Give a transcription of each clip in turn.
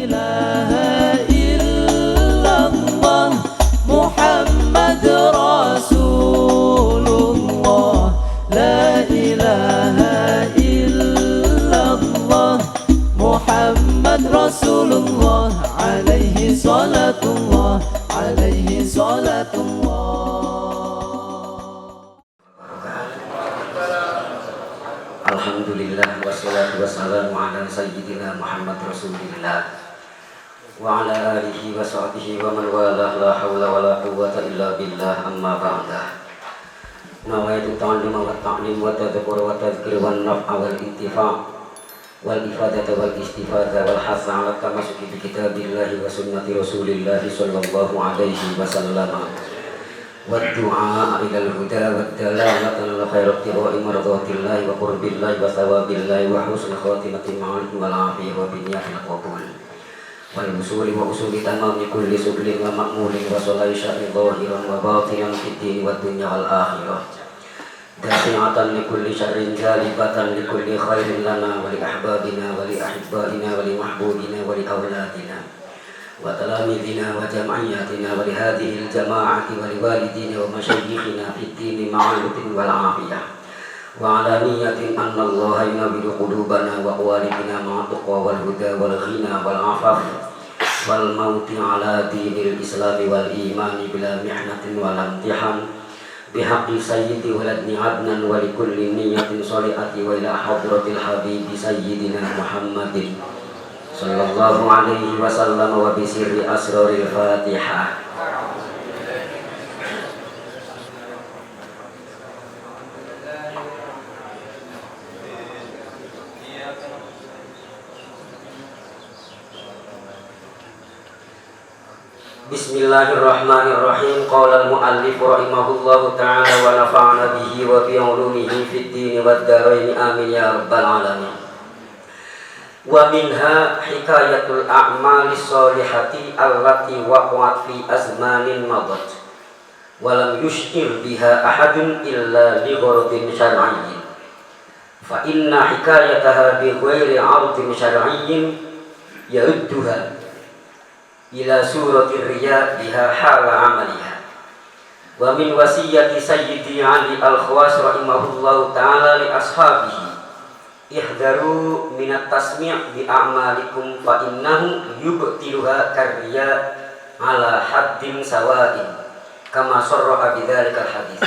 ilaha illallah Muhammad Rasulullah. La ilaha illallah Muhammad Rasulullah. Alaihi salatullah, alaihi salatullah. Alhamdulillah wassalatu wassalamu ala sayyidina Muhammad Rasulillah wa ala alihi wa sahbihi wa man walah. La hawla wa la quwwata illa billah. Amma ba'da. Nawaitu ta'alluma wa ta'lim wa tadhkur wa tadhkir wa naf'a wal intifa' wal ifadata wal istifada wal hasa ala tamasuki bi kitabillahi wa sunnati rasulillahi sallallahu alaihi wasallam. والدعاء إلى الهدى والدلالة على خير ابتغاء مرضات الله وقرب الله وثواب الله وحسن خاتمة مع والعافية وبنية القبول والوصول وأصول تمام كل سبل ومأمول وصلاة شأن ظاهرا وباطنا في الدين والدنيا والآخرة دافعة لكل شر جالبة لكل خير لنا ولأحبابنا ولأحبائنا ولمحبوبنا ولأولادنا وتلاميذنا وجمعياتنا ولهذه الجماعة ولوالدينا ومشايخنا في الدين مع اللطف والعافية وعلى نية أن الله ينور قلوبنا وقوالبنا مع التقوى والهدى والغنى والعفاف والموت على دين الإسلام والإيمان بلا محنة ولا امتحان بحق سيد ولد عدنان ولكل نية صالحة وإلى حضرة الحبيب سيدنا محمد sallallahu alaihi wasallam wa bisirri asraril Fatihah. Bismillahirrahmanirrahim. Qala al-muallif rahimahullahu ta'ala wa nafa'ana bihi wa bi ulumihi fid din wad dharain amin ya rabbal alamin. Wa minha hikayatul a'malis solihati allati waqa'at fi azmanin madat wa lam yush'ir biha ahadun illa li gharadin syar'iyyin fa inna hikayataha bi ghairi 'ardin syar'iyyin yarudduha ila surati riya biha hala 'amaliha. Wa min wasiyati sayyidi Ali al-Khawas rahimahullahu ta'ala li ashabihi ihdaru minat tasmi' bi a'malikum fa innahu yubtiluha karriya ala haddin sawa'in kama sarraha bidzalika al-hadits.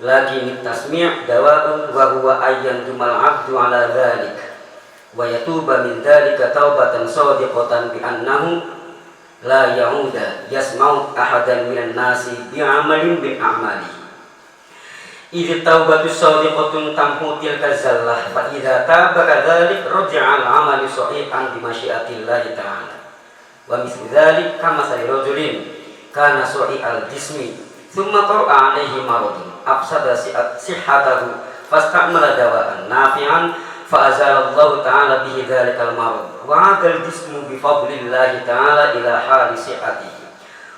Lakin tasmi' dawa'un wa huwa ayyan tumal 'abdu ala dzalik wa yatuba min dzalika taubatan shadiqatan bi annahu la ya'uda yasma'u ahadan minan nasi bi 'amalin min a'malihi. Idh taubatus shadiqatun tamhu tilka zallah fa idza taba kadzalik raja'a al-'amalu shahihan bi masyiatillahi ta'ala. Wa mislu dzalik kama rajulin kana sahihal jismi thumma qara'a 'alaihi maradun afsada sihhatahu fastamala dawa'an nafi'an fa azalallahu ta'ala bihi dzalikal marad wa 'adal jismu bi fadlillahi ta'ala ila hali sihhatihi.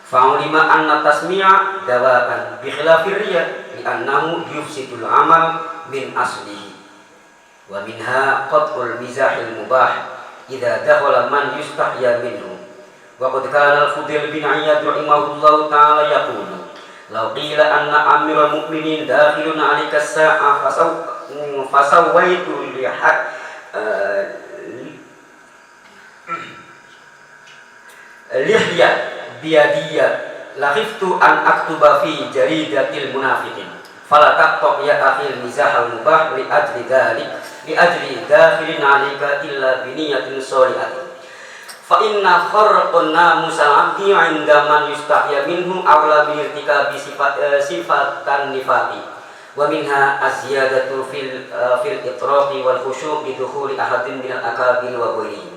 Fa'ulima anna tasmi'a dawa'an bi khilafir riya annahu yufsidul amal min aslihi. Wa minha qat'ul mizahil mubah idza dakhala man yustahya minhu. Wa qad kana al-Fudail bin Iyad rahimahullahu ta'ala yaqulu law qila anna amiral mu'minin dakhilun 'alaika as-sa'a fasawwaitu lihya biyadiyya la khiftu an aktuba fi jaridatil munafiqin fala taqta ya akhil mizahal mubah li ajli dakhilin 'alaika illa bi niyatin shalihatin fa inna kharqan namusal 'abdi 'inda man yustahya minhu awla bi irtikabi sifatan nifaqi. Wa minha azyadatu fil itraqi wal khusyu' bi dukhuli ahadin minal akabir wa ghairihi.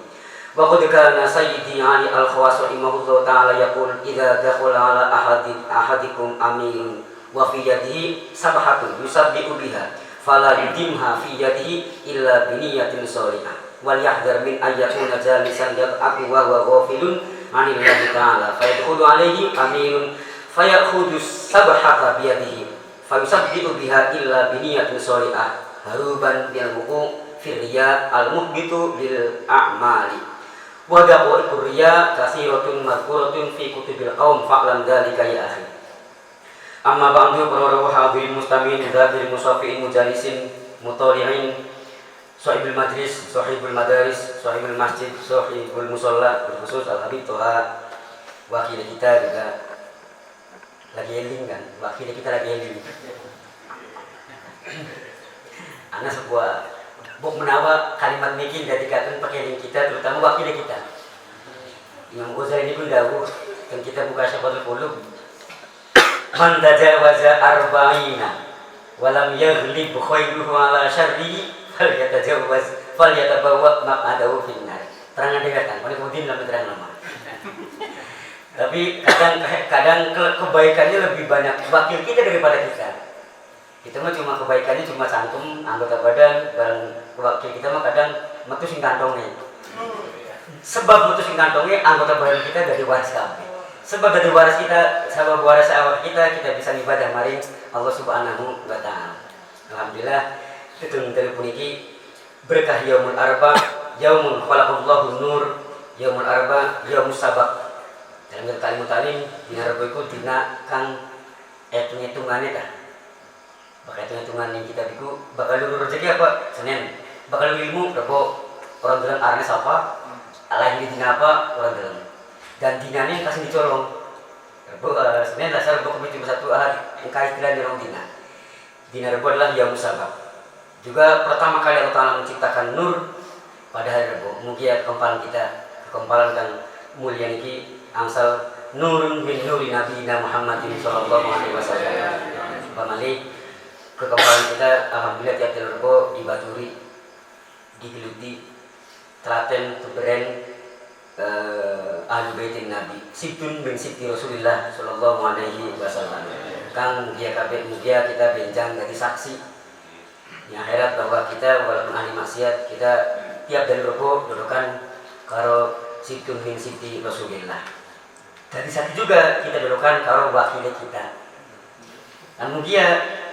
Wa qad kana sayyidi Ali al-Khawas rahimahullahu ta'ala yaqul idza dakhala ala ahadikum amirun wa fi yadihi sabhatun yusabbihu biha fala yudimha fi yadihi illa bi niyatin shalihah wal yahdhar min ayyakuna jalisan yad'aku wa huwa ghafilun 'anillahi ta'ala fa yadkhulu alayhi amirun fayakhudhu sabhata bi yadihi fa yusabbihu biha illa bi niyatin shalihah haruban bil wuqu' fi riya al muhbitu lil a'mali. wa daqaiqur riya kasiratun madhkuratun fi kutubil qaum fa'lam dzalika ya akhi. Amma ba'du para hadirin mustami'in dzakir musafiin mujalisin mutali'in sahibul majlis, sahibul madaris, sahibul masjid, sahibul musalla, berkhusus Al-Habib Toha wakil kita juga lagi healing kan, wakil kita lagi healing. Ana sebuah buk menawa kalimat niki dikatakan pakai link kita, terutama wakil kita. Imam Ghazali ini pun dahulu dan kita buka Syafatul Qulub. Man tajawaza arba'ina walam yaghlib khairuhu ala syarrihi falyatabawwa maq'adahu finnar. Terangan dengarkan, paling kemudian dalam terang nama. Tapi kadang kebaikannya lebih banyak wakil kita daripada kita. Kita mah cuma kebaikannya cuma cantum anggota badan, dan wakil kita mah kadang metu sing kantongnya. Sebab metu sing kantongnya anggota badan kita dari waris kabeh. Sebab dari waris kita, sebab waris awak kita bisa ibadah maring Allah Subhanahu wa taala. Alhamdulillah itu dari puniki berkah yaumul arba, yaumul khalaqallahu nur, yaumul arba, yaumus sabaq. Dalam kalimat talim dina arba iku dina kang hitungannya dah. Bakal hitungan yang kita biku bakal lulur rezeki apa? Senin. Bakal ilmu rebo orang bilang arane sapa? Allah ini dina apa? Orang bilang. Dan dinanya yang kasih dicolong. Rebo Senin dasar rebo komiti bersatu ahad engka istilah di rong dina. Dina rebo adalah yaumus sabaq. Juga pertama kali Allah Ta'ala menciptakan nur pada hari rebo. Mugia kempalan kita, kempalan kang mulia niki angsal nurun bin nuri nabiyina Muhammadin sallallahu alaihi wasallam. Pamali kekempalan kita alhamdulillah tiap rebo dibaturi, digeluti, telaten, tuberen ahli baitin nabi. Sibtun bin sibti Rasulillah sallallahu alaihi wasallam. Kang mugia kabeh mugia kita benjang dari saksi di akhirat bahwa kita walaupun ahli maksiat kita tiap dari rebo dodokan karo sibtun bin sibti Rasulillah. Dari saksi juga kita dodokan karo wakil kita. Dan mugia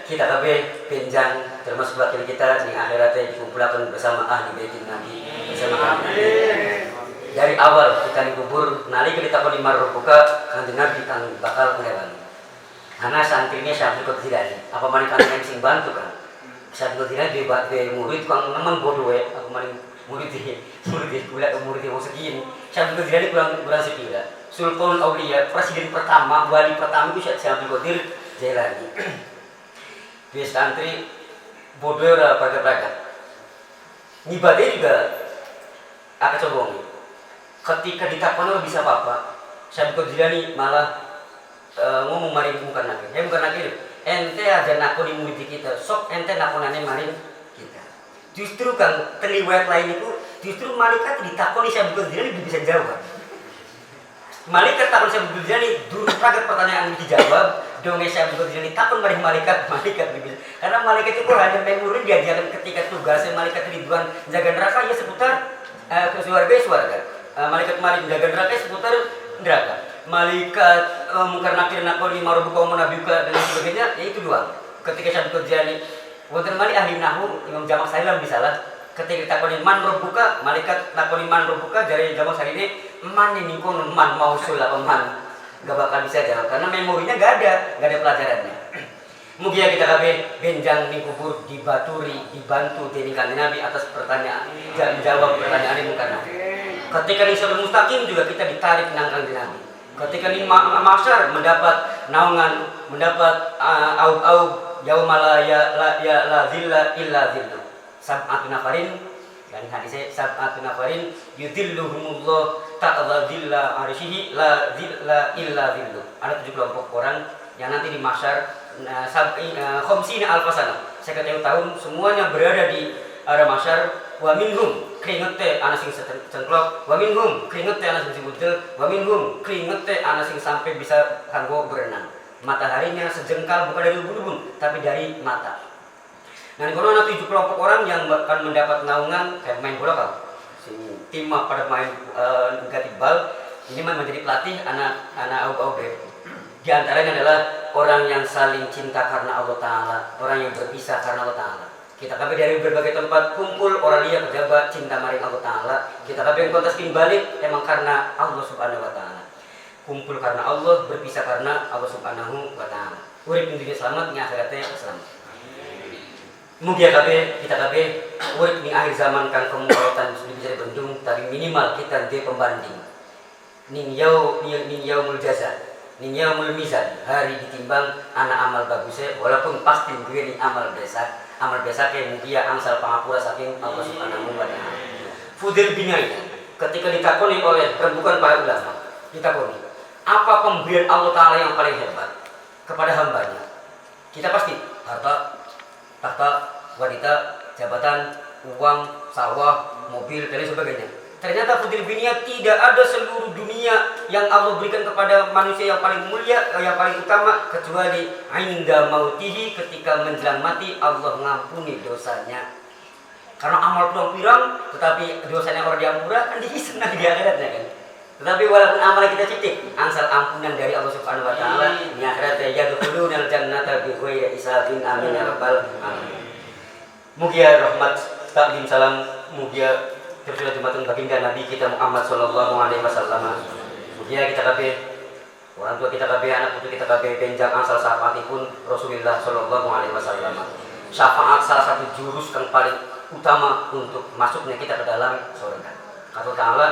kita kabeh benjang termasuk wakil kita di akhiratnya dikumpulkan bersama ahli baitin nabi bersama kami. Dari awal kita dikubur nalika ditakoni marbuka kanjeng nabi kang bakal ngelewani. Karena santrinya Syekh Abdul Qadir apa maning kanjeng sing bantu kan. Syekh Abdul Qadir di murid kang nemen bodoh aku maning murid gula murid yang segini. Syekh Abdul Qadir kurang sekila. Sultan Aulia presiden pertama wali pertama itu Syekh Abdul Qadir Jailani. Dia santri bodoh ora pragat-pragat. Ngibadeh juga akan cobongi. Ketika ditakoni bisa apa-apa, Syekh Abdul Qadir malah ngomong maring bukan nakir. Bukan nakir. Ente aja nakoni murid kita, sok ente nakonane maring kita. Justru kan riwayat lain itu justru malaikat ditakoni Syekh Abdul Qadir lebih bisa jawab. Malaikat takon Syekh Abdul Qadir dulu pragat pertanyaan yang dijawab, dongeng Syekh Abdul Qadir takon maring malaikat lebih bisa. Karena malaikat itu hanya memori diajarkan ketika tugasnya malaikat Ridwan jaga neraka ya seputar ke surga. Malaikat malik menjaga neraka seputar neraka. Malaikat mungkar nakir nakoni marubuka nabiuka dan sebagainya, ya itu dua. Ketika Syekh Abdul Qadir wonten mali ahli nahwu Imam Jamak Salam misalnya ketika takoni man rubuka, malaikat nakoni man rubuka dari Jamak Salam ini man ini kono man mausul apa man gak bakal bisa jawab karena memorinya gak ada pelajarannya. Mugia kita kabeh benjang ning kubur dibaturi, dibantu dening kanjeng Nabi atas pertanyaan dan jawab pertanyaan ini mungkar nakir. Ketika di siratal mustaqim juga kita ditarik nang kanjeng Nabi. Ketika di mahsyar mendapat naungan, mendapat aub yaumala la zilla illa zillu. Sab'atun nafarin dan hadisnya sab'atun nafarin yudilluhumullah ta'ala zilla arsyihi la zilla illa zillu. Ada 7 kelompok orang yang nanti di mahsyar khamsina alfasana 50 tahun semuanya berada di area mahsyar. Wa minhum keringet teh ana sing cengklok, wa minhum keringet teh ana sing budel, wa minhum keringet teh ana sing sampai bisa kanggo berenang. Mataharinya sejengkal bukan dari ubun-ubun tapi dari mata. Nah, kono ana 7 kelompok orang yang akan mendapat naungan kayak main bola kan. Tim pada main ganti bal, ini menjadi pelatih anak au Di antaranya adalah orang yang saling cinta karena Allah Ta'ala, orang yang berpisah karena Allah Ta'ala. Kita kabeh dari berbagai tempat kumpul orang liya pejabat cinta maring Allah Ta'ala. Kita kabeh kontes balik emang karena Allah Subhanahu wa Ta'ala. Kumpul karena Allah, berpisah karena Allah Subhanahu wa Ta'ala. Urip ning dunya selamat, ning akhiratnya selamat. Mugia kabeh kita kabeh urip ning akhir zaman kang kemungkinan bisa dibendung, tapi minimal kita dia pembanding. Ning yaumul jaza, ning yaumul mizan, hari ditimbang anak amal bagusnya walaupun pasti duwe ning amal besar. Amal biasa kayak mugia angsal pangapura saking Allah Subhanahu wa Ta'ala. Fudil binai ketika ditakoni oleh rembukan para ulama, ditakoni apa pemberian Allah Ta'ala yang paling hebat kepada hambanya? Kita pasti harta, tahta, wanita, jabatan, uang, sawah, mobil, dan lain sebagainya. Ternyata fudil binia tidak ada seluruh dunia yang Allah berikan kepada manusia yang paling mulia, yang paling utama kecuali inda mautihi, ketika menjelang mati Allah ngampuni dosanya. Karena amal pirang-pirang tetapi dosanya orang diampura kan dihisap nanti di akhiratnya kan. Tetapi walaupun amal kita titik angsal ampunan dari Allah Subhanahu wa Ta'ala, di akhiratnya yadkhulunal jannata bighairi hisabin, amin ya rabbal alamin. Mugia rahmat taklim salam mugia tersudah jumatun baginda Nabi kita Muhammad sallallahu alaihi wasallam. Mugia kita kabeh orang tua kita kabeh, anak putu kita kabeh benjang angsal syafaatipun Rasulullah sallallahu alaihi wasallam. Syafaat salah satu jurus yang paling utama untuk masuknya kita ke dalam surga. Kata Ta'ala,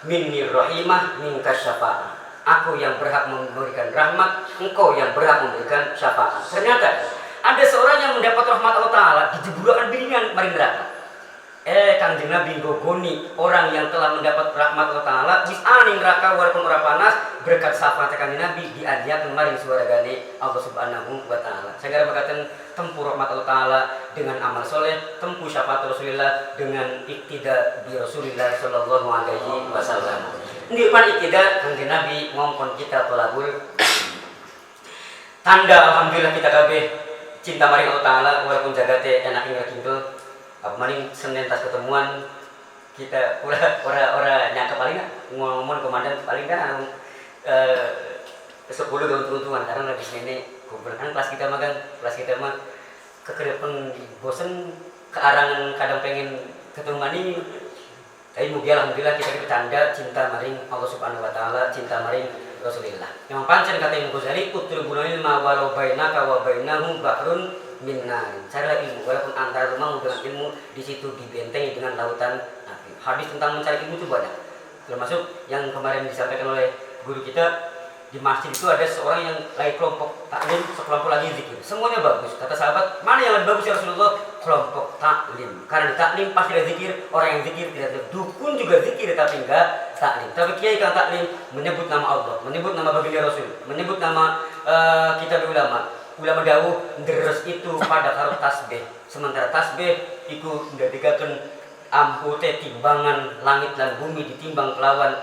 minni rahimah minka syafaat. Aku yang berhak memberikan rahmat, engkau yang berhak memberikan syafaat. Ternyata ada seorang yang mendapat rahmat Allah Ta'ala dijeburakan biringan maring neraka. Kanjeng Nabi gogoni orang yang telah mendapat rahmat Allah Ta'ala bis aning neraka walaupun ora panas berkat syafaat Kanjeng Nabi diadiakeun maring suaragane Allah Subhanahu wa Ta'ala. Saya berkatakan tempuh rahmat Allah Ta'ala dengan amal soleh, tempuh syafaat Rasulullah dengan iktida bi Rasulullah sallallahu alaihi wasallam. Ini pan iktida Kanjeng Nabi ngongkon kita tolabul. Tanda alhamdulillah kita kabeh cinta maring Allah Ta'ala walaupun jagate enak ing kintul. Maning Senin tas ketemuan kita ora nyangka paling ngomong komandan paling kan 10 tahun teruntungan karena habis ini kumpul kan kelas kita mah kekedepan bosen kearangan kadang pengen ketemu maning. Tapi mugia alhamdulillah kita bertanda cinta maring Allah Subhanahu wa Ta'ala, cinta maring Rasulullah. Yang pancen kata Imam Ghazali utlubul ilma walau bainaka wa bainahu bahrun minna. Carilah ilmu walaupun antara rumahmu dengan ilmu di situ dibentengi dengan lautan api. Hadis tentang mencari ilmu itu banyak. Termasuk yang kemarin disampaikan oleh guru kita di masjid itu ada seorang yang lagi kelompok taklim, sekelompok lagi zikir. Semuanya bagus. Kata sahabat, mana yang lebih bagus ya Rasulullah? Kelompok taklim. Karena di taklim pasti ada zikir. Orang yang zikir tidak ada. Dukun juga zikir tapi enggak taklim. Tapi kiai kan taklim menyebut nama Allah, menyebut nama baginda Rasul, menyebut nama kitab ulama. Ulama dawuh deres itu pada karo tasbih. Sementara tasbih iku ndadekaken ampute timbangan langit dan bumi ditimbang kelawan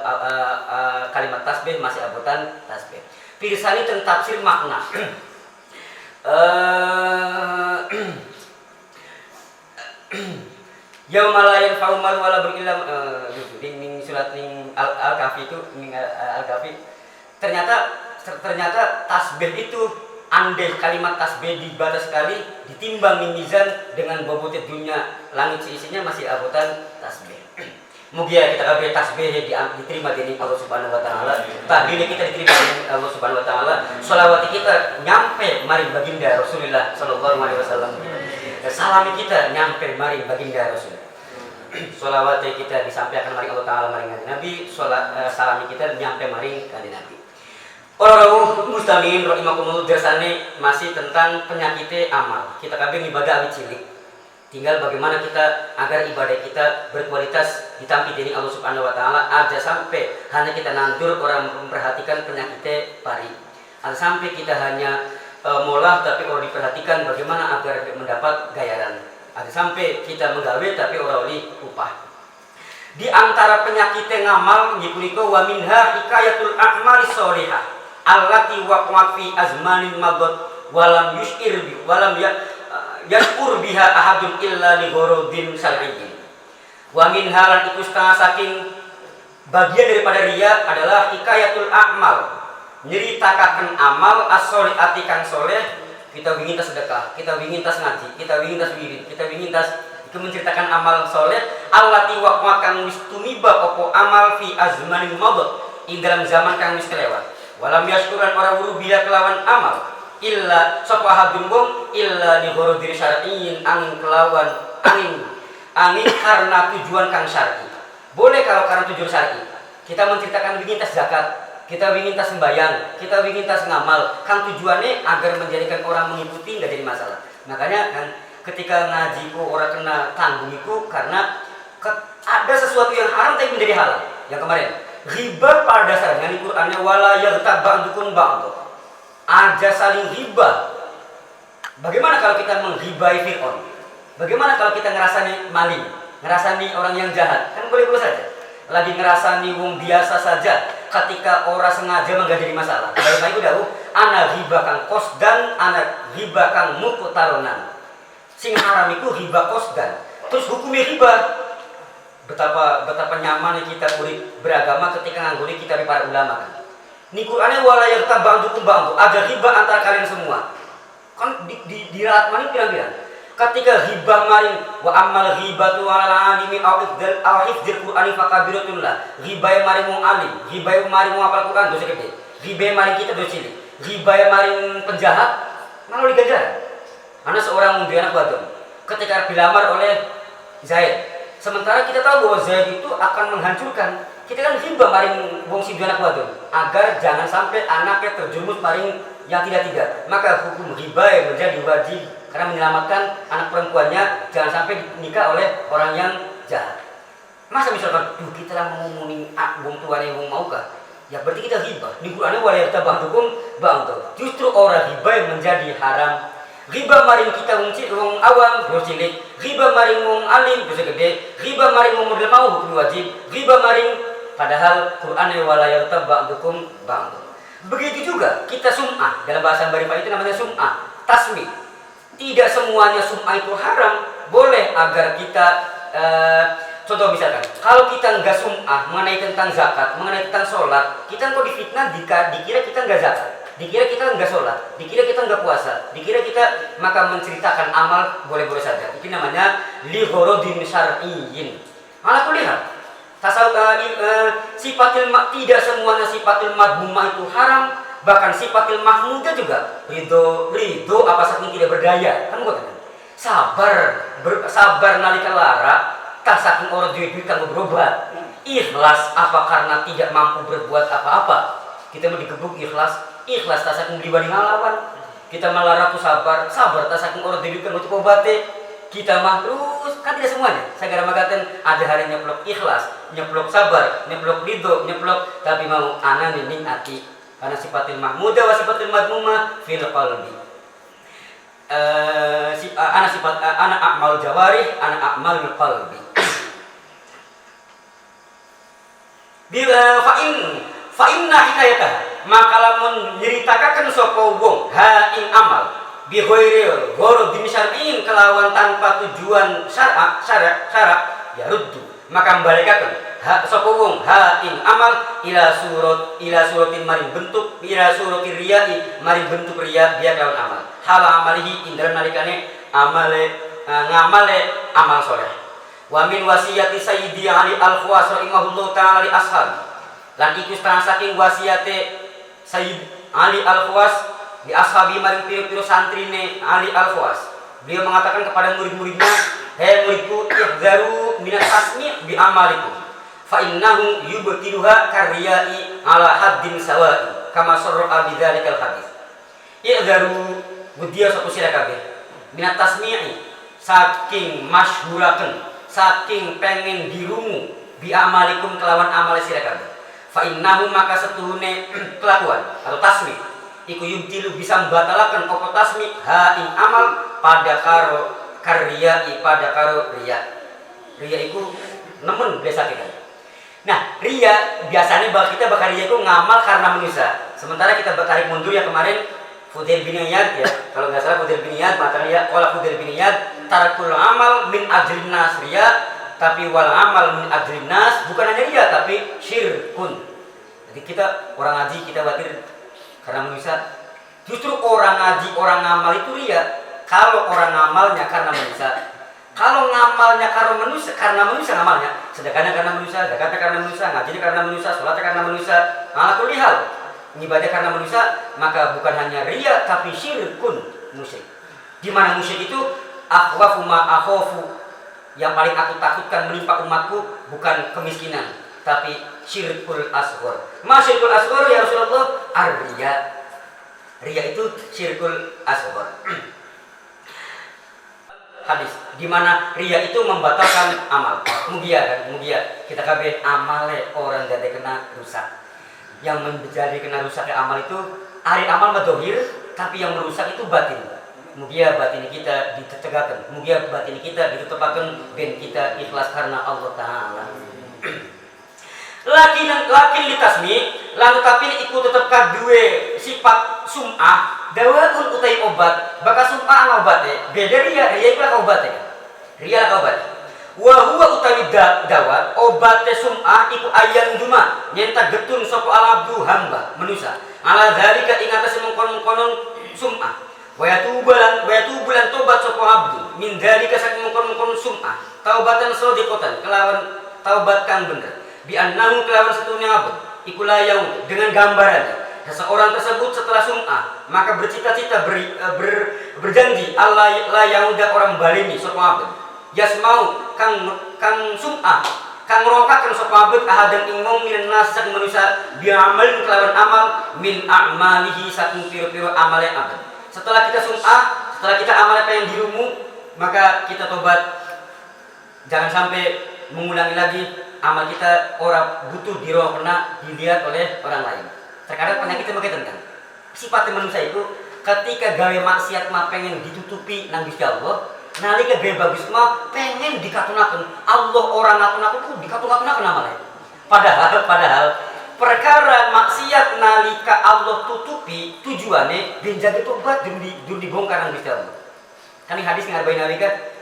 kalimat tasbih masih abotan tasbih. Pirsani tentang tafsir makna. Yaumala yanfa'u mal wala berilm ning surat ning Al-Kahfi itu ning Al-Kahfi ternyata tasbih itu andai kalimat tasbih dibatas sekali ditimbang mizan dengan bobotnya dunia langit seisinya masih abotan tasbih. Mugia kita kabeh tasbih diterima dari Allah Subhanahu wa Ta'ala. Tahlil kita diterima dari Allah Subhanahu wa Ta'ala. Sholawat kita nyampe mari baginda Rasulullah sallallahu alaihi wasallam. Salam kita nyampe mari baginda Rasul. Sholawat kita disampaikan mari Allah Ta'ala mari Nabi. Salam kita nyampe mari kanjeng Nabi. Orang muslimin rahimakumullah dasane masih tentang penyakit amal. Kita kabeh ibadah awit cilik. Tinggal bagaimana kita agar ibadah kita berkualitas ditampi dening Allah Subhanahu wa Ta'ala aja sampai hanya kita nandur orang memperhatikan penyakit pari. Aja sampai kita hanya molah tapi orang diperhatikan bagaimana agar mendapat gayaran. Aja sampai kita menggawe tapi orang oleh upah. Di antara penyakit ngamal nyikuriko wa minha hikayatul a'mali sholihah allati waqa'at fi azmanin madad walam yushir bi walam yashkur biha ahadun illa li gharadin syar'iyyin. Wa min halan iku saking bagian daripada riya adalah hikayatul a'mal, nyeritakan amal as-sholihati kang soleh kita ingin tas sedekah, kita ingin tas ngaji, kita ingin tas wirid, kita ingin tas menceritakan amal soleh allati wa kang wis tumiba opo amal fi azmanin madad ing dalam zaman kang wis kelewat. Walam yaskuran ora wuru bila kelawan amal illa sapa hadun wong illa li ghordir syar'iyyin angin kelawan angin karena tujuan kang syar'i. Boleh kalau karena tujuan syar'i. Kita menceritakan ingin tas zakat, kita ingin tas sembahyang, kita ingin tas ngamal, kan tujuannya agar menjadikan orang mengikuti nggak jadi masalah. Makanya kan ketika ngaji ku orang kena tanggung itu karena ada sesuatu yang haram tapi menjadi halal. Yang kemarin riba pada dasarnya di Qur'annya wala yaghtab ba'dukum ba'd. Ada saling riba. Bagaimana kalau kita menghibai Fir'aun? Bagaimana kalau kita ngerasani maling, ngerasani orang yang jahat? Kan boleh-boleh saja. Lagi ngerasani wong biasa saja. Ketika orang sengaja nggak jadi masalah. Baik-baik udah, ana riba kang qasdan, ana riba kang muqtaronan. Sing haram itu riba qasdan. Terus hukumnya riba. Betapa nyamannya kita beragama ketika ngangguni kita di para ulama kan. Ini Qur'annya wala yaghtab ba'dukum ba'd. Ada riba antara kalian semua. Kan di raat maning bilang-bilang. Ketika riba maring wa ammal ghibatu 'alal 'alimi aw hifdzil Qur'ani fakabiratun la. Riba maring wong alim, riba maring wong hafal Qur'an dosa gede. Riba maring kita dosa cilik. Riba maring penjahat malah digajar. Ana seorang mundi anak wadon ketika dilamar oleh Zaid. Sementara kita tahu bahwa Zaid itu akan menghancurkan. Kita kan riba maring wong si anak wadon agar jangan sampai anaknya terjerumus maring yang tidak. Maka hukum riba yang menjadi wajib karena menyelamatkan anak perempuannya jangan sampai nikah oleh orang yang jahat. Masa misalkan, kita lah mau ngomongin wong tuane wong maukah? Ya berarti kita riba. Di Qur'annya wala yaghtab ba'dukum. Justru orang riba yang menjadi haram. Riba maring kita wong awam dosa cilik, riba maring wong alim dosa gede, riba maring wong model mau hukum wajib, riba maring padahal Qur'annya wala yaghtab ba'dukum ba'd. Begitu juga kita sum'ah, dalam bahasa Barifah itu namanya sum'ah, tasmi. Tidak semuanya sum'ah itu haram, boleh agar kita contoh misalkan, kalau kita enggak sum'ah mengenai tentang zakat, mengenai tentang sholat, kita kok difitnah dikira kita enggak zakat, dikira kita enggak sholat, dikira kita enggak puasa, dikira kita maka menceritakan amal boleh-boleh saja. Itu namanya li ghorodin syar'iyyin. Malah kulihat sifatil tidak semuanya sifatil madmumah itu haram, bahkan sifatil mahmudah juga ridho apa saking tidak berdaya. Kamu katakan sabar nalika lara tak saking orang duit kanggo berobat. Ikhlas apa karena tidak mampu berbuat apa-apa. Kita mau digebuk ikhlas tak saking beli ngalawan. Kita malah raku sabar tak saking orang duit kanggo obate. Kita mah terus kan tidak semuanya. Saya gara magaten ada hari nyeplok ikhlas, nyeplok sabar, nyeplok ridho, nyeplok tapi mau ana nining ati. Karena sifatil mahmudah wa sifatil madmumah fil qalbi. Ana a'mal jawarih, ana a'mal qalbi. Bila fa inna hikayatah maka lamun nyritakaken sapa wong ha ing amal bi ghairi gharadin syar'iyyin kelawan tanpa tujuan syarak ya ruddu maka balikaken sapa wong ha ing amal ila suratin maring bentuk ila suratir riya'i maring bentuk riya biya kelawan amal hala amalihi indra nalikane ngamale amal soleh. Wa min wasiyati sayyidi Ali Al-Khawas rahimahullahu taala li ashab lan iku saking wasiyate Sayyid Ali Al-Khawas di ashabi maring piro-piro santrine Ali Al-Khawas. Beliau mengatakan kepada murid-muridnya, "Hei muridku, ihzaru minat tasmi' bi amalikum. Fa innahu yubtiluha karyai ala haddin sawa'i." Kama sarra bi dzalikal hadis. Ihzaru budiya sapa sira kabeh. Minat tasmi'i saking masyhuraken, saking pengen dirungu bi amalikum kelawan amal sira kabeh. Fa innahu maka setuhune kelakuan atau tasmi' iku yubtilu bisa membatalkan apa tasmi ha ing amal pada karo karya pada karo riya. Riya iku nemen biasa kita. Nah, riya biasanya kita bakal riya itu ngamal karena manusia. Sementara kita tarik mundur yang kemarin Fudail bin Iyad ya. Kalau nggak salah Fudail bin Iyad maka riya qala Fudail bin Iyad tarakul amal min ajrin nas riya, tapi wal amal min ajrin nas bukan hanya riya tapi syirkun. Jadi kita orang ngaji kita khawatir karena manusia Justru orang ngaji, orang ngamal itu ria. Kalau orang ngamalnya karena manusia, kalau ngamalnya karena manusia ngamalnya, sedekahnya karena manusia, zakatnya karena manusia, ngajinya karena manusia, sholatnya karena manusia, malah kulihal ibadah karena manusia, maka bukan hanya ria tapi syirkun musyrik. Di mana musyrik itu akhwafu ma akhafu, yang paling aku takutkan menimpa umatku bukan kemiskinan tapi syirkul asghar. Ma syirkul asghar ya Rasulullah? Ar-riya. Riya itu syirkul asghar. Hadis di mana riya itu membatalkan amal. Mugia kita kabeh amale orang dadi kena rusak. Yang menjadi kena rusak amal itu ari amal madzohir, tapi yang merusak itu batin. Mugia batin kita ditegakkan, mugia batin kita ditetepaken ben kita ikhlas karena Allah Taala. Lakin litasmi lalu tapi ikut tetep kadue sifat sum'ah dawaun utai obat bakal sum'ah ngobate beda riya iku lah obat riya lah obat wa huwa utawi dawat obate sum'ah iku ayang juma nyenta getun sapa alabdu hamba manusia ala zalika ing atas mengkon-konon sum'ah wa yatubulan tobat sapa abdu min zalika saking mengkon sum'ah taubatan shadiqatan kelawan taubat kang bener bi annahu kelawan setunya abad ikulah yang dengan gambaran seseorang tersebut setelah sum'ah maka bercita-cita berjanji Allah la yauda orang balini sapa abad yasmau kang sum'ah kang ngrongkaken sapa abad ahadan ing mung minan nas sak manusia bi amal kelawan amal min a'malihi saking pira-pira amale abad. Setelah kita sum'ah, setelah kita amale pengen dirumu, maka kita tobat. Jangan sampai mengulangi lagi amal kita orang butuh diroh pernah dilihat oleh orang lain. Terkadang penyakitnya begitu kan. Sifat manusia itu ketika gawe maksiat mah pengen ditutupi nang Gusti Allah, nalika gawe bagus mah pengen dikatunaken. Allah orang ngatunaken ku dikatunaken amale. Padahal perkara maksiat nalika Allah tutupi tujuannya ben jaga tobat dun dibongkar nang Gusti Allah. Kan hadis ngarbain nalika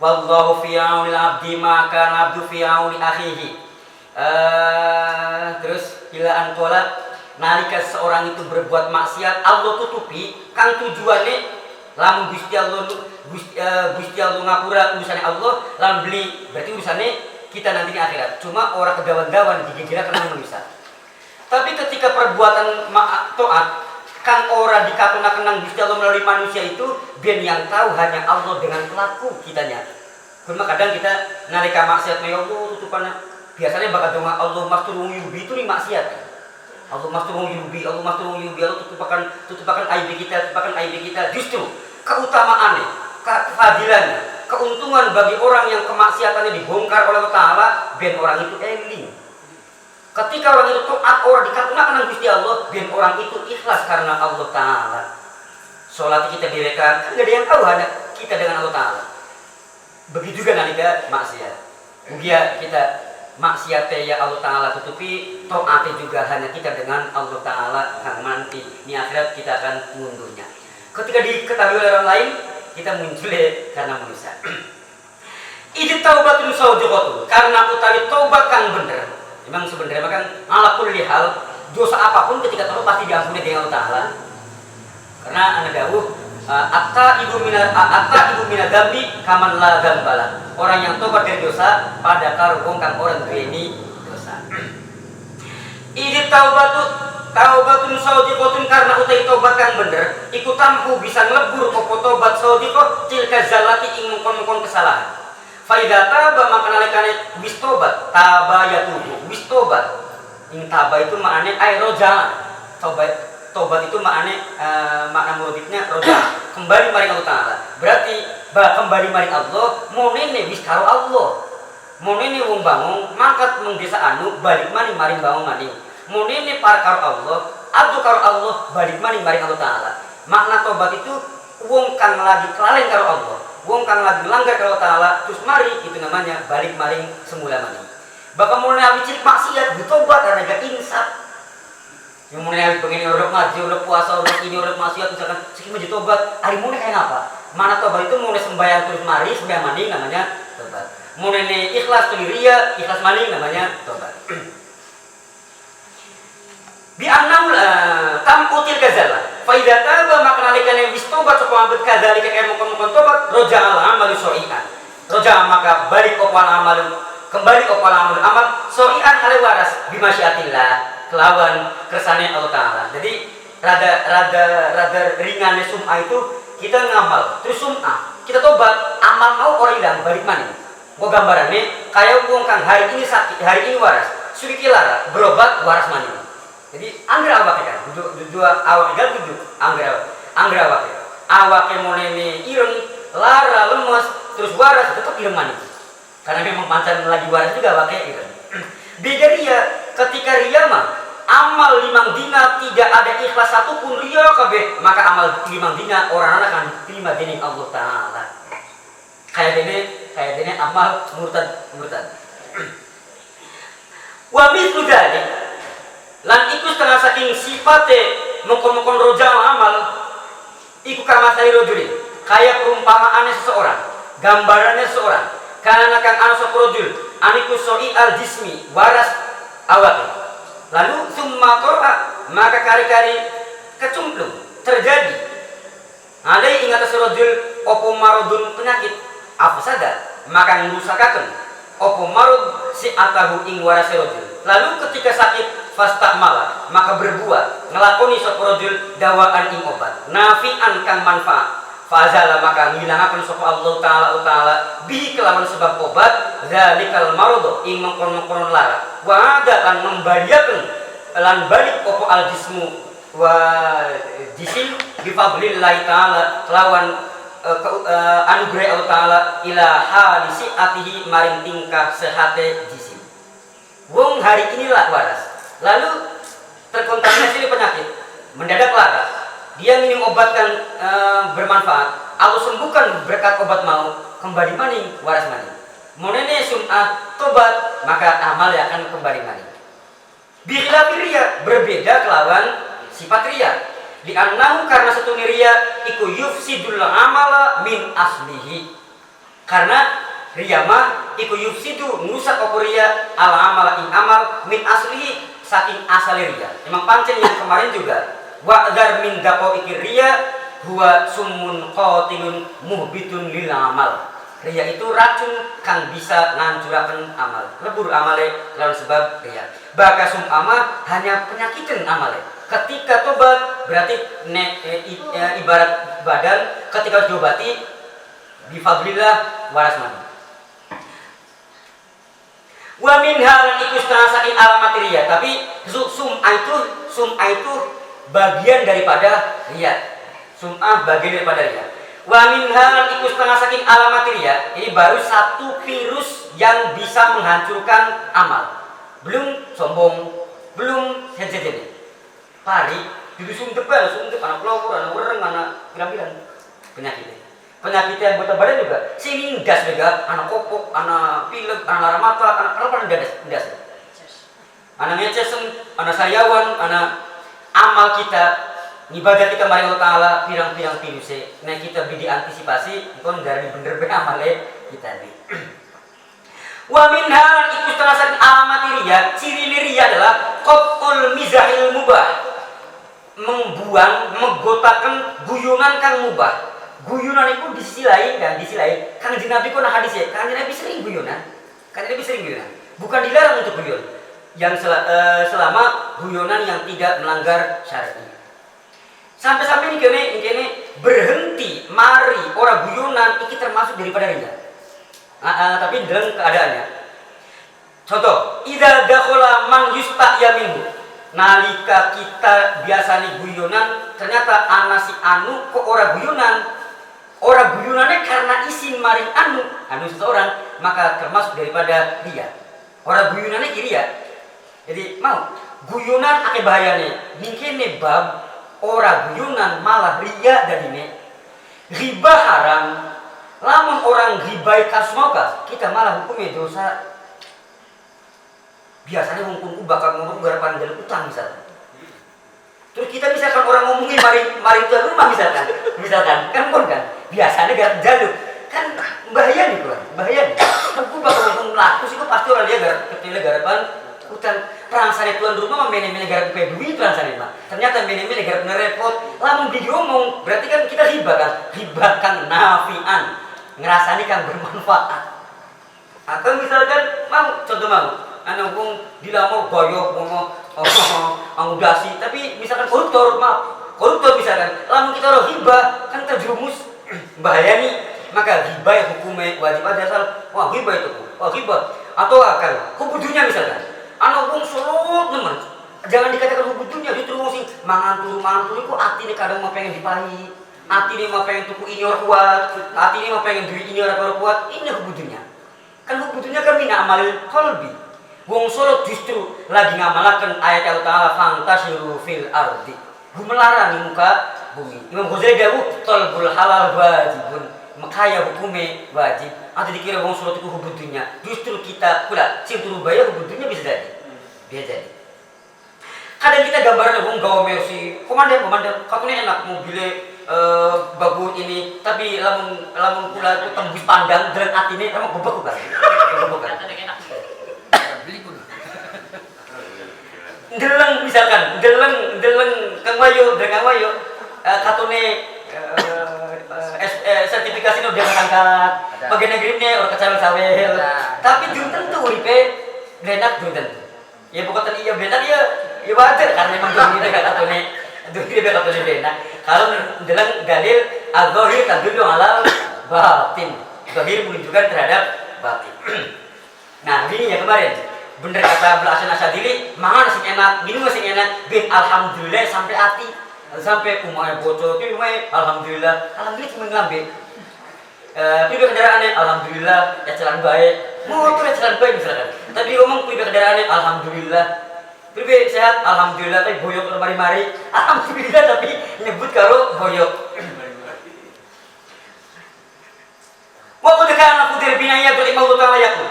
wallahu fi aunil abdi maka abdu fi auni akhihi. Terus bila anqala nalika seorang itu berbuat maksiat Allah tutupi kang tujuannya lamun Gusti Allah ngapura urusannya Allah lamun beli berarti urusannya kita nanti di akhirat. Cuma orang kegawan-gawan digigirkan nang manusia. Tapi ketika perbuatan taat kan orang dikatunaken nang Gusti Allah melalui manusia itu biar yang tahu hanya Allah dengan pelaku kitanya. Cuma kadang kita nalika maksiat ya Allah tutupannya biasanya bakal doa Allah masturung yubi itu nih maksiat. Allah masturung yubi, Allah tutupakan aib kita. Justru keutamaannya, kefadilannya, keuntungan bagi orang yang kemaksiatannya dibongkar oleh Allah Taala biar orang itu eling. Ketika orang itu taat, orang dikatunaken nang Gusti Allah, biar orang itu ikhlas karena Allah Taala. Salat kita direkan, kan enggak ada yang tahu hanya kita dengan Allah Taala. Begitu juga nalika maksiat. Mugia kita maksiat ya Allah Taala tutupi, taat juga hanya kita dengan Allah Taala kang nanti di akhirat kita akan mundurnya. Ketika diketahui oleh orang lain, kita muncul karena manusia. Itu taubatun shadiqatun, karena utawi taubat kang bener. Memang sebenarnya kan ala kulli hal dosa apapun ketika tobat pasti diampuni dengan Allah Taala. Karena ana dawuh ibu mina dambi kaman la dambala. Orang yang tobat dari dosa pada karo wong kang orang duweni dosa. Ini taubatun shadiqatun karena utai tobat kang bener iku tampu bisa nglebur apa tobat shadiqah tilka zalati ing mengkon-mengkon kesalahan. Faida taba maka nalikane wis tobat taba ya tubuh wis tobat ing taba itu maknanya roja tobat itu makna muridnya roja kembali maring Allah Taala berarti kembali maring Allah monene wis karo Allah monene wong bangun mangkat mung desa anu balik maring bangun maning monene par karo Allah abdu karo Allah balik maring Allah Taala. Makna tobat itu wong kang lagi kelalen karo Allah wong kang lagi langgar kalau Ta'ala terus mari itu namanya balik maring semula maning. Bakal mulai habis cilik maksiat bertobat karena gak insaf. Yang mulai habis pengen urip ngaji, urip puasa, urip ini urip maksiat misalkan sikit menjadi tobat, hari mulai kayak apa? Mana tobat itu mulai sembahyang terus mari, sembahyang maning namanya tobat. Mulai ikhlas tuli ria, ikhlas maning namanya tobat. Bi annam tamputil gazala. fa idza taba maka nalika wis tobat sapa abad kadzalika kaya mongkon tobat roja'al amal syai'an roja maka balik opal amal kembali opal amal syai'an hale waras bimasyiatillah kelawan kersane Allah taala. Jadi rada ringannya sum'ah itu kita ngamal terus sum'ah kita tobat amal mau orang hilang balik mana gua gambarannya kayak wong kang hari ini sakit hari ini waras sudah kilara berobat waras mana. Jadi angger awak kan dua awak kan duduk angger awak monene ireng lara lemes terus waras tetap ireng mana karena memang pancan lagi waras juga awaknya ireng. Beda ria ketika ria mah amal 5 dina tidak ada ikhlas satupun ria kabeh maka amal 5 dina orang akan terima dening Allah taala. Kayak dene amal murtad. Wa mithlu dzalik lan iku setengah saking sifate mongkon rojal amal iku kama sai rojulin kaya perumpamaannya seseorang gambarannya seseorang karena kang anu sapa rojul aniku soi al jismi waras awake lalu summa qara maka kari-kari kecumplung terjadi ada ingat rojul opo marodun penyakit apa saja maka ngurusakaken opo marud si atahu ing waras rojul lalu ketika sakit fastakmala maka berbuat ngelakoni sapa rajul dawaan ing obat nafi'an kang manfaat fazala maka ngilangaken sapa Allah taala bi kelawan sebab obat zalikal marad ing mengkon-mengkon lara wa ada lan membaliaken lan balik opo al jismu wa jisim bi fadlillahi taala kelawan anugerah Allah taala ila halisi atihi maring tingkah sehate jisim wong hari inilah waras lalu terkontaminasi penyakit mendadak lara dia minum obat kan bermanfaat Allah sembuhkan berkat obat mau kembali maning waras maning monene sum'ah tobat maka amal akan kembali maning bikhilafir ria berbeda kelawan sifat ria di annahu karena satu ria iku yufsidul amala min aslihi karena ria mah iku yufsidu nusak apa ria al amala ing amal min aslihi saking asal ria. Memang pancen yang kemarin juga wa'dar min daqo ikir ria huwa summun qatilun muhbitun lil amal. Ria itu racun kang bisa ngancuraken amal. Lebur amale lawan sebab ria. Baka sum'ama hanya penyakitan amale. Ketika tobat berarti ibarat badan ketika diobati bifadlillah waras mani. Wa min hal iku setengah saking alamat ria, tapi sum'ah itu bagian daripada ria. Sum'ah bagian daripada ria. Wa min hal iku setengah saking alamat ria, ini baru satu virus yang bisa menghancurkan amal. Belum sombong, belum sensitif. Pari, suntep anak pelawur, anak wereng, anak pirang-pirang penyakit. Penyakit yang buat badan juga, sini gas juga, anak kopok, anak pilek, anak lara mata, anak apa das, anak ngecesem, anak sariawan, anak amal kita, ibadah kita mari Allah Taala pirang-pirang virusnya, nah kita bidi antisipasi, ikon dari bener amale kita nih. Wa min hal iku setengah saking alamat ria, ciri ria adalah qat'ul mizahil mubah, membuang, menggotakan guyonan kang mubah. Guyonan itu di sisi lain dan di sisi lain Kanjeng Nabi kok nah hadis ya Kanjeng Nabi sering guyonan bukan dilarang untuk guyon yang selama guyonan yang tidak melanggar syariat sampai ini kene berhenti mari orang guyonan ini termasuk daripada ria tapi dalam keadaannya contoh idza dakhala man yusta'ya minhu nalika kita biasanya guyonan ternyata ana si anu kok orang guyonannya karena isin maring anu seseorang maka termasuk daripada ria. Orang guyonannya ria. Jadi mau guyonan ake bahayane. Mungkin bab orang guyonan malah ria dadine. Riba haram. Lamun orang ribai kasmaukas kita malah hukumnya dosa. Biasanya hukumku bakal ngomong garapan dalam utang misalnya. Terus kita misalkan orang ngomongin mari tuan rumah misalkan kan biasanya gak jaluk kan bahaya nih. Aku bakal ngomong laku sih kok pasti orang dia ketile garapan Hutan perangsane tuan rumah mene-mene garap duit perangsane mah. Ternyata mene-mene garap ngerepot. Lamun diomong berarti kan kita hibah kan. Hibah kan nafian. Ngerasani kan bermanfaat. Atau misalkan mau contoh mau anak wong dilamar goyok ngono anggudasi tapi misalkan koruptor misalkan lamun kita ora hibah kan terjerumus bahaya nih. Maka hibah hukumnya wajib ada asal wah hibah itu atau akan hubudunya misalkan anak wong surut nemen jangan dikatakan hubudunya justru wong sing mangan turu iku atine kadang mau pengen dipahi atine mau pengen tuku ini ora kuat atine mau pengen duit ini ora kuat ini hubudunya kan hubudunya kan mina amal qalbi wong surut justru lagi ngamalaken ayat Allah Ta'ala fantasiru fil ardi gumelarang di muka bumi. Imam Ghazali dawuh talbul halal wajibun makaya hukume wajib atau dikira wong surat itu hubudunya justru kita pula sing turu bayar hubudunya bisa jadi kadang kita gambaran wong gawe mercy komandan katune enak mobilnya bagus ini tapi lamun pula itu tembus pandang dan atine emang gobek kan Deleng misalkan, deleng Kang Wayu katune sertifikasi udah berangkat bagian negerinya orang kecawel-cawel tapi belum tentu uripe benak belum tentu ya bukan iya benak ya wajar karena memang belum kita katune benak kalau dalam dalil az-zahir tadullu ala batin zahir menunjukkan terhadap batin. Nah ini ya kemarin bener kata Belasan Asadili mangan sing enak minum sing enak bin alhamdulillah sampai hati sampai umai bocor itu alhamdulillah cuma ngambil pibe kendaraannya alhamdulillah ya jalan baik motor ya jalan baik misalkan tapi ngomong pibe kendaraannya alhamdulillah pibe sehat alhamdulillah tapi boyok mari-mari alhamdulillah tapi nyebut karo boyok wa qad kana fudir binaya rahimahullah ta'ala yaqul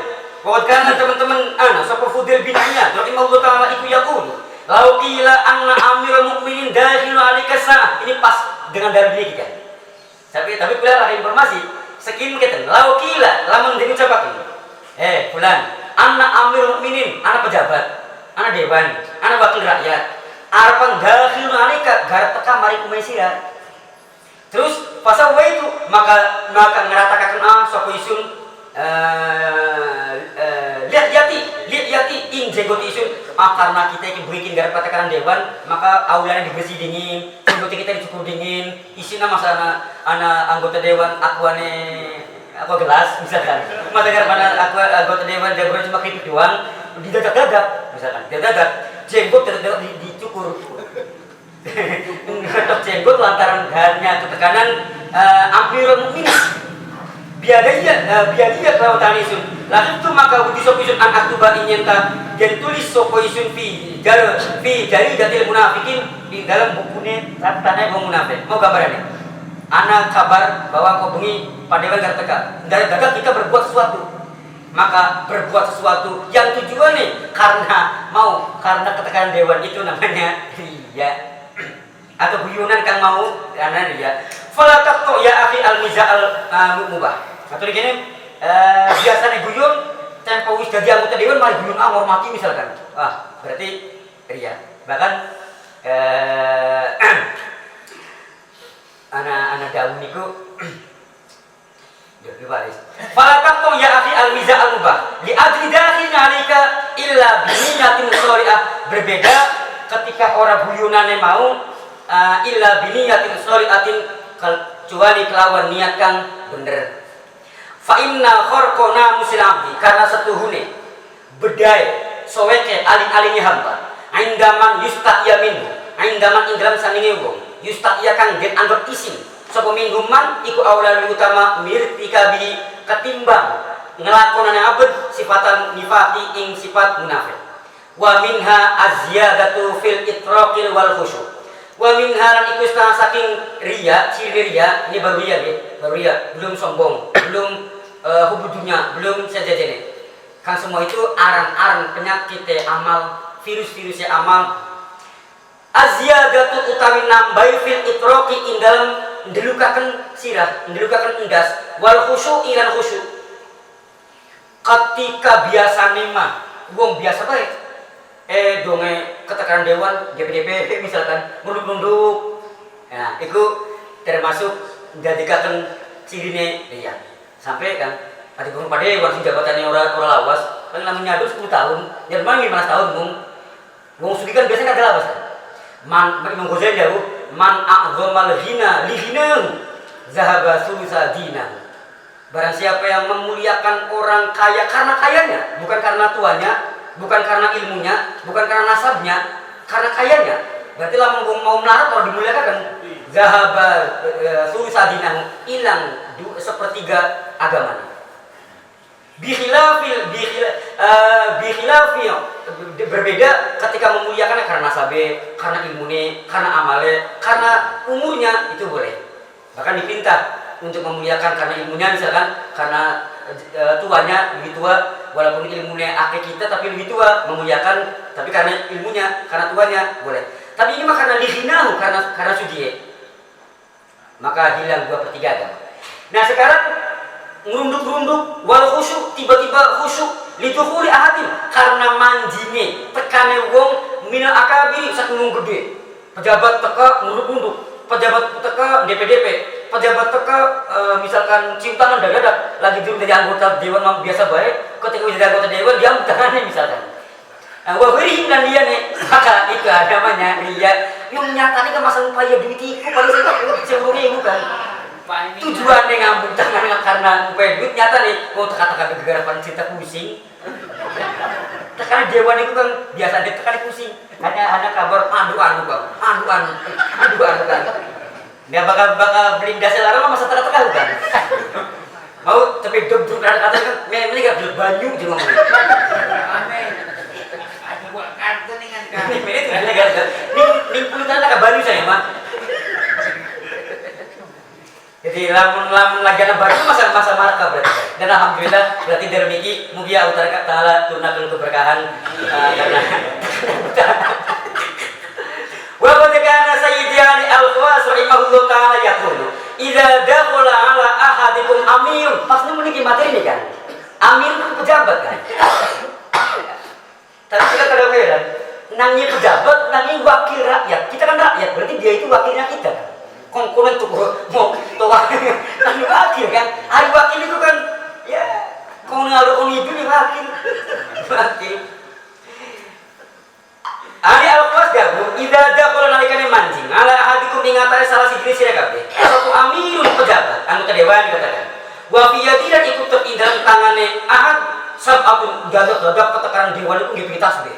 wa qad kana teman-teman sapa fudir binaya rahimahullah ta'ala iku yaqul lau qila anna amirul mukminin dakhilu alika sa'ah ini pas dengan dalil kita tapi pula ada informasi sekian kita lau qila lamun diucapkan fulan anna amirul mukminin anak pejabat anak dewan anak wakil rakyat arepan dakhilu alika garap teka mari kumaisira terus pasal itu maka ngeratakan sapa isun lihat yati ing jenggot isun karena kita yang bikin garap katakan dewan maka aulanya dibersih dingin jenggot kita dicukur dingin isinya masa anak anggota dewan aku gelas misalkan masa garap anggota dewan jagoan cuma keripik doang didadak misalkan jenggot dicukur ngetok jenggot lantaran hanya ketekanan amirul mukminin biadanya kelautan isun lalu itu maka budi sopisun an aktuba inyenta dan tulis sopisun fi dari datil munafikin di dalam bukunya tanah wong munafik mau gambarannya anak kabar bahwa kau bengi padewan garteka dari gagal kita berbuat sesuatu maka berbuat sesuatu yang tujuannya karena ketekanan dewan itu namanya riya atau guyonan kang mau karena riya falatak to ya akhi al-miza al-mubah atau begini biasanya guyon tempo wis dadi anggota dewan malah guyon hormati misalkan berarti riya bahkan anak daun niku Baris. Falatak to ya akhi al-miza al-mubah li ajli dakhilna alika illa bi niyatin shari'ah berbeda ketika orang guyonane mau illa bi niyatin shari'atin kecuali kelawan niat kang bener. Fa inna kharqana musilabdi karena setuhune bedai soweke alin-alinnya hamba aindaman yustaqya minhu aindaman inggram saninge wong yustaqya kang den anggap isin sapa mingguman iku aulal utama mirtika bi ketimbang ngelakonane abad sifatan nifati ing sifat munafik wa minha azyadatu fil itraqil wal khusyuk wa minha lan iku saking riya ciri riya ini baru riya belum sombong belum hubudunya belum sejajene kan semua itu aran-aran penyakit amal virus-virusnya amal azyadatu utawi nambai fil itraqi ing dalem ndelukaken sirah ndelukaken endas wal khusyuk ketika biasane mah wong biasa bae donge ketekan dewan DPDP misalkan nunduk-nunduk. Nah, itu termasuk jadikaken cirine iya. Sampai kan adi burung pade wong jabatannya ora lawas, paling lamun nyadul 10 tahun, jerman 15 tahun wong sugi kan biasanya ada lawas kan. Imam Ghazali jauh man a'dhamal ghina li ghinahu zahaba sulusa dinah. Barang siapa yang memuliakan orang kaya karena kayanya, bukan karena tuanya, bukan karena ilmunya, bukan karena nasabnya, karena kayanya. Berarti lah mau melarat kalau dimuliakan zahaba sulusa dinahu, hilang sepertiga agamanya. Bikhilafil berbeda ketika memuliakannya karena nasabe, karena ilmune, karena amale, karena umurnya itu boleh. Bahkan dipinta untuk memuliakan karena ilmunya, misalkan karena tuanya lebih tua, walaupun ilmunya akeh kita tapi lebih tua, memuliakan tapi karena ilmunya, karena tuanya boleh. Tapi ini mah karena lihinahu, karena sujie, maka hilang 2/3 agama. Nah sekarang ngerunduk-runduk wal khusyuk, tiba-tiba khusyuk lidukhuli ahadin karena manjine tekane wong minal akabiri saking gede, pejabat teka ngerunduk-nunduk, pejabat teka DPDP, pejabat teka misalkan cium tangan dadak lagi jadi anggota dewan biasa baik, ketika jadi anggota dewan dia tangannya misalkan. Nah, wabirihim dan dia nih, maka itu namanya dia yang nyatanya kan masa upaya duit itu paling sebelumnya bukan. Tujuannya ngambung tangan karena upaya duit, nyata nih mau teka-teka gegarapan cinta pusing. Tekan dewan itu kan biasa dia tekan pusing. Hanya kabar aduan kan. Dia bakal beli dasar larang masa teka-teka kan. Mau tapi duk kata kan ini gak belum banyu di ngomong. Ada buat kartu nih kan. Ini puluh tahun tak banyu saya mah. Jadi lamun lagi anak baru masa marka berarti. Dan alhamdulillah berarti dari miki mugia utara taala tunakul keberkahan karena wa qad kana sayyidi ali al-Khawas rahimahullah taala yaqulu idza dakhala ala ahadikum amir. Maksudnya meniki materi ini kan. Amir itu pejabat kan. Tapi kita kadang heran, nangnya pejabat, nangnya wakil rakyat. Kita kan rakyat, berarti dia itu wakilnya kita kan. Konkuren tuh mau kan wakil kan, hari wakil itu kan ya kau ngaruh kau hidup yang wakil. Hari al-Qas jago, ida ada kalau nalikannya mancing, ala hadikum ingatnya salah si jenis siapa? Satu amirun pejabat, anggota dewan dikatakan. Wafiyah tidak ikut dalam tangannya ahad sab'atun dadak ketekaran dewan itu nggak tasbih,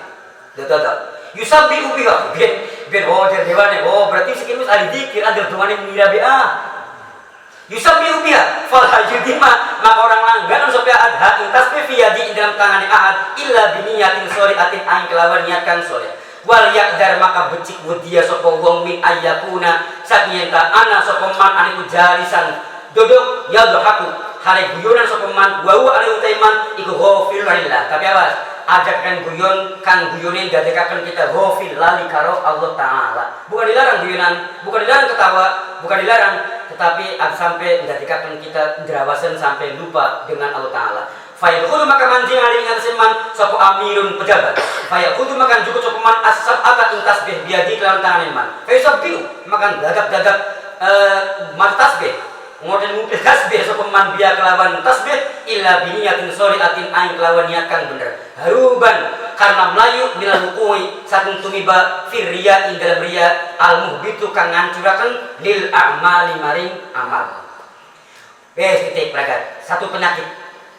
dadak. Yusabbi ubiha biar dari dewan berarti sekimus ahli dzikir ada tuan yang mengira Yusabbi ubiha fal hajudima maka orang langganan sampai adha intasbih fiyadi dalam tangan ahad illa biniyatin sholiatin aing kelawan niatkan soleh wal yaqdar maka becik wudia sapa wong min ayyakuna sakiyenta ana sapa man aniku jalisan duduk ya dohaku hale guyonan sapa man wa ali utaiman iku ghafilillah. Tapi awas ajakkan guyon kang guyone dadekaken kita ghafil lali karo Allah taala. Bukan dilarang guyonan, bukan dilarang ketawa, bukan dilarang, tetapi sampai dadekaken kita drawasen sampai lupa dengan Allah taala. Fayaqulu maka manjing ali ingat seman sapa amirun pejabat. Fayaqulu maka cukup sapa man as-sab'ata in tasbih biadi kelawan tangan man. Fayusabbihu maka dadak man tasbih. Model mungkin tasbih sapa man biya kelawan tasbih illa biniyatin sholiatin aing kelawan niat kang bener. Haruban karena melayu minal hukui saking tumiba firriya ing dalam riya al muhbitu kang ngancuraken lil a'mali maring amal. Titik pelajar. Satu penyakit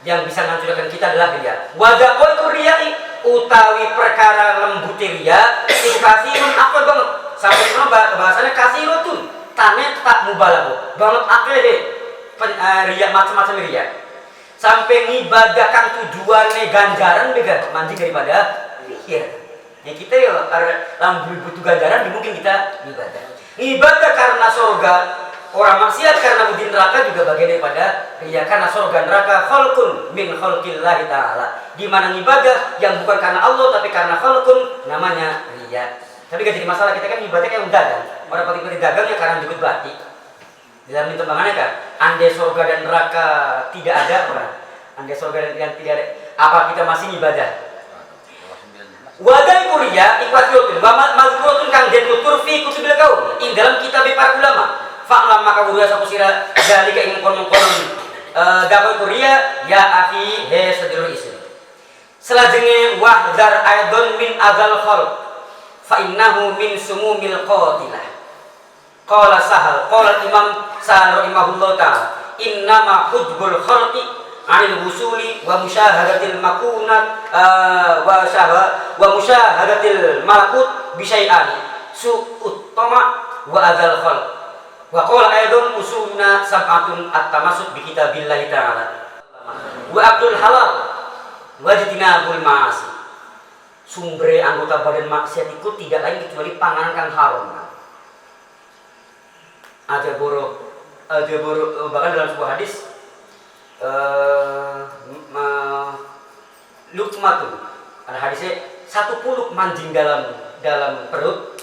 yang bisa ngancuraken kita adalah riya. Wadaqaitu riya'i utawi perkara lembuti riya sing kasirun akal banget. Sampai bahasanya kasirutun tane tak mubalaghah banget akeh deh riya macam-macam riya sampai ngibadah kang tujuannya ganjaran bega mancing daripada ya kita ya karena butuh ganjaran mungkin kita ibadah karena surga orang maksiat karena budi neraka juga bagian daripada riya karena surga neraka khalqun min khalqillahi ta'ala di mana ibadah yang bukan karena Allah tapi karena khalqun namanya riya. Tapi gak jadi masalah, kita kan ibadah kayak dagang. Orang paling dagang ya karena jukut batik. Di dalam tembangannya kan, andai surga dan neraka tidak ada orang. Andai surga dan tidak ada, apa kita masih ibadah? Wadai kuria ikwatiyotun wa mazkurotun kang den tutur fi kutubil kaum ing dalam kitab para ulama. Fa'lam maka kuria sapa sira zalika ing konon-konon dakwah kuria ya akhi he sedulur Islam. Selajenge wahdar aidon min adzal khalq fa innahu min sumumil qatilah. Qala Sahal, qala Imam Sahal rahimahullah ta'ala, innama hujbul khalqi 'anil wusuli wa musyahadatil makunat wa musyahadatil malakut bi syai'ani su'ut tama wa adzal khalq. Wa qala aidon usulna sab'atun at-tamassuk bi kitabillahi ta'ala. Wa abdul halal wajtinabul ma'asi. Sumber anggota badan maksiat itu tidak lain kecuali panganan kang haram. Ada boro bahkan dalam sebuah hadis lukmatun, ada hadisnya satu puluk manjing dalam perut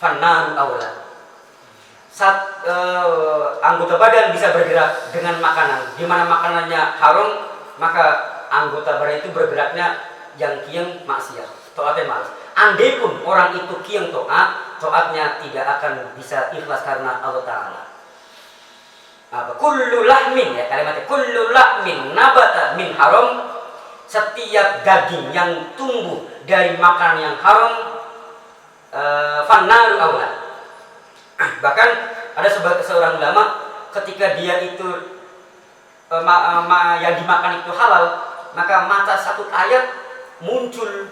fannaru aula. Anggota badan bisa bergerak dengan makanan, di mana makanannya haram, maka anggota badan itu bergeraknya yang kiang maksiat, taatnya malas. Andai pun orang itu kiang taatnya tidak akan bisa ikhlas karena Allah Ta'ala. Kullu lahmin, ya kalimatnya kullu lahmin nabata min haram, setiap daging yang tumbuh dari makanan yang haram fannaru aula. Bahkan ada seorang ulama ketika dia itu yang dimakan itu halal, maka mata satu ayat muncul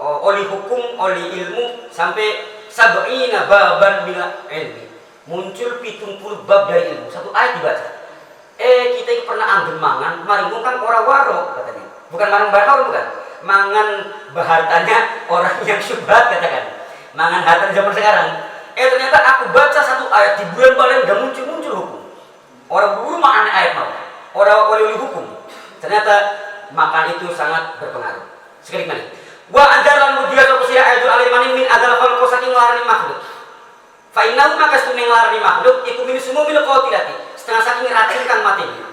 oleh hukum, oleh ilmu sampai sab'ina baban bila ilmi, muncul 70 bab dari ilmu, satu ayat dibaca. Kita itu pernah anggem mangan maringmu kan ora waro katanya, bukan mangan bahar, bukan mangan bahartanya orang yang syubhat katakan, mangan harta zaman sekarang. Ternyata aku baca satu ayat di bulan balen udah muncul hukum. Orang buru makan ayat mau, orang oleh hukum. Ternyata makan itu sangat berpengaruh. Sekali kali. Wa ajaran mudia sapa sira ayatul alimani min adzal khalqo saking larani makhluk. Fa innahu maka suneng larani makhluk iku min sumumil qatilati. Setengah saking racun kang matinya.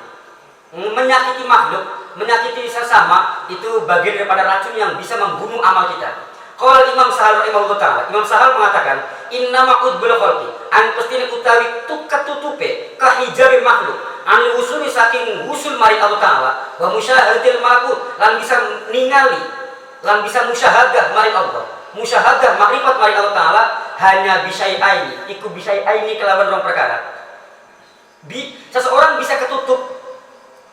Menyakiti makhluk, menyakiti sesama itu bagian daripada racun yang bisa membunuh amal kita. Qala Imam Sahal rahimahullah ta'ala, Imam Sahal mengatakan, innama udbul khalqi an pastine utawi tutupe kahijabe makhluk an usuli saking usul mari Allah Ta'ala wa musyahadatil malakut lan bisa ningali lan bisa musyahadah mari Allah, musyahadah makrifat mari Allah Ta'ala hanya bisyai'aini, iku bisyai'aini kelawan rong perkara. Seseorang bisa ketutup